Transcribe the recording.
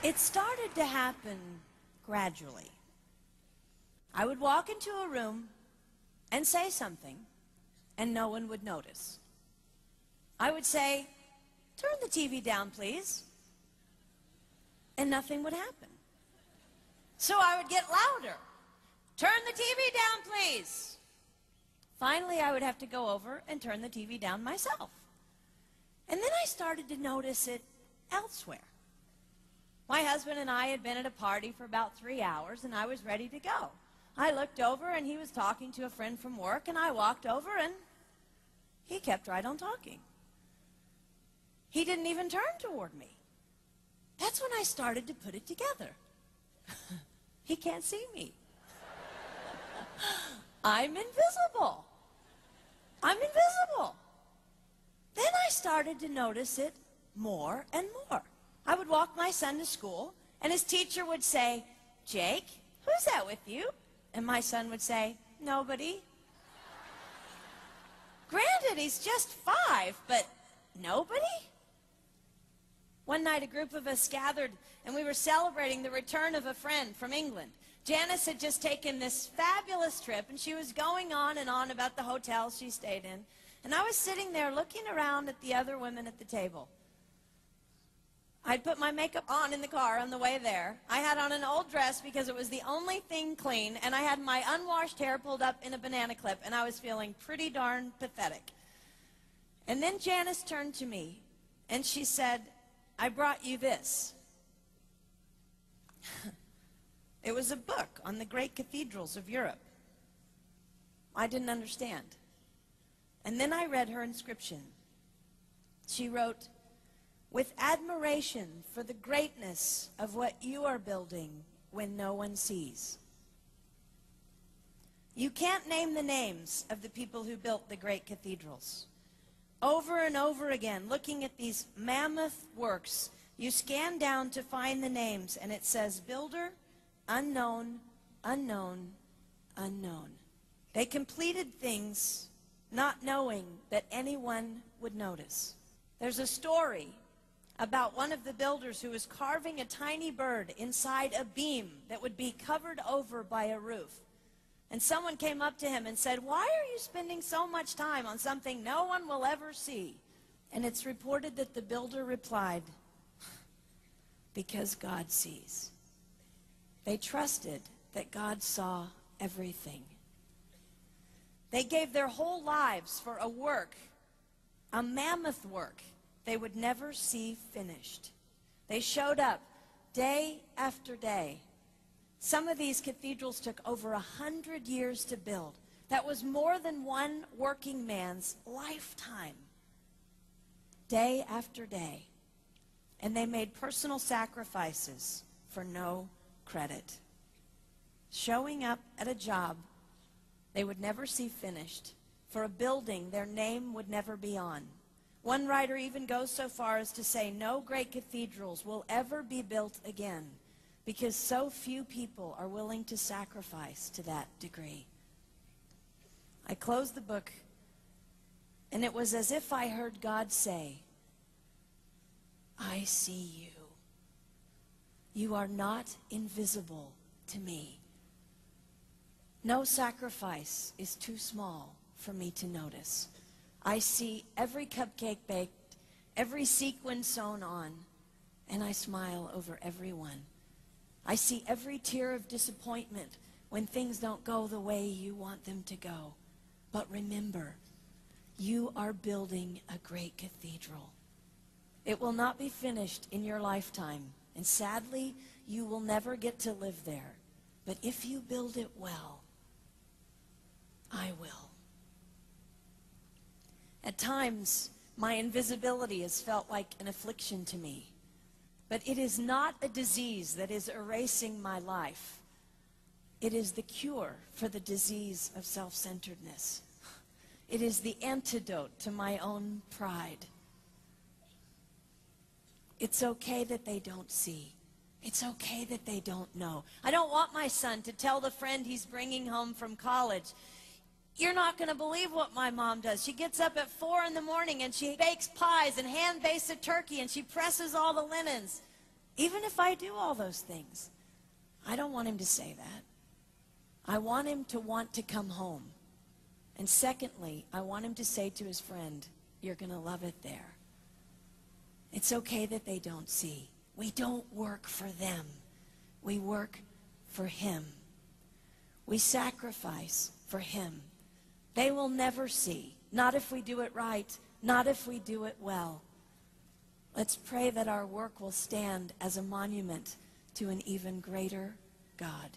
It started to happen gradually. I would walk into a room and say something, and no one would notice. I would say, "Turn the TV down, please," and nothing would happen. So I would get louder. "Turn the TV down, please." Finally, I would have to go over and turn the TV down myself. And then I started to notice it elsewhere. My husband and I had been at a party for about 3 hours, and I was ready to go. I looked over, and he was talking to a friend from work, and I walked over, and he kept right on talking. He didn't even turn toward me. That's when I started to put it together. He can't see me. I'm invisible. I'm invisible. Then I started to notice it more and more. I would walk my son to school, and his teacher would say, "Jake, who's that with you?" And my son would say, "Nobody." Granted, he's just 5, but nobody? One night, a group of us gathered, and we were celebrating the return of a friend from England. Janice had just taken this fabulous trip, and she was going on and on about the hotel she stayed in. And I was sitting there looking around at the other women at the table. I'd put my makeup on in the car on the way there. I had on an old dress because it was the only thing clean, and I had my unwashed hair pulled up in a banana clip, and I was feeling pretty darn pathetic. And then Janice turned to me, and she said, "I brought you this." It was a book on the great cathedrals of Europe. I didn't understand. And then I read her inscription. She wrote, "With admiration for the greatness of what you are building when no one sees." You can't name the names of the people who built the great cathedrals. Over and over again, looking at these mammoth works, you scan down to find the names, and it says, "Builder, unknown, unknown, unknown." They completed things not knowing that anyone would notice. There's a story about one of the builders who was carving a tiny bird inside a beam that would be covered over by a roof. And someone came up to him and said, "Why are you spending so much time on something no one will ever see?" And it's reported that the builder replied, "Because God sees." They trusted that God saw everything. They gave their whole lives for a work, a mammoth work, they would never see finished. They showed up day after day. Some of these cathedrals took over 100 years to build. That was more than one working man's lifetime. Day after day. And they made personal sacrifices for no credit. Showing up at a job they would never see finished, for a building their name would never be on. One writer even goes so far as to say no great cathedrals will ever be built again because so few people are willing to sacrifice to that degree. I closed the book, and it was as if I heard God say, I see you. You are not invisible to me. No sacrifice is too small for me to notice. I see every cupcake baked, every sequin sewn on, and I smile over everyone. I see every tear of disappointment when things don't go the way you want them to go. But remember, you are building a great cathedral. It will not be finished in your lifetime, and sadly, you will never get to live there. But if you build it well, I will. At times, my invisibility has felt like an affliction to me. But it is not a disease that is erasing my life. It is the cure for the disease of self-centeredness. It is the antidote to my own pride. It's okay that they don't see. It's okay that they don't know. I don't want my son to tell the friend he's bringing home from college, you're not going to believe what my mom does. She gets up at 4 in the morning and she bakes pies and hand-bakes a turkey and she presses all the linens. Even if I do all those things, I don't want him to say that. I want him to want to come home. And secondly, I want him to say to his friend, you're going to love it there. It's okay that they don't see. We don't work for them. We work for him. We sacrifice for him. They will never see, not if we do it right, not if we do it well. Let's pray that our work will stand as a monument to an even greater God.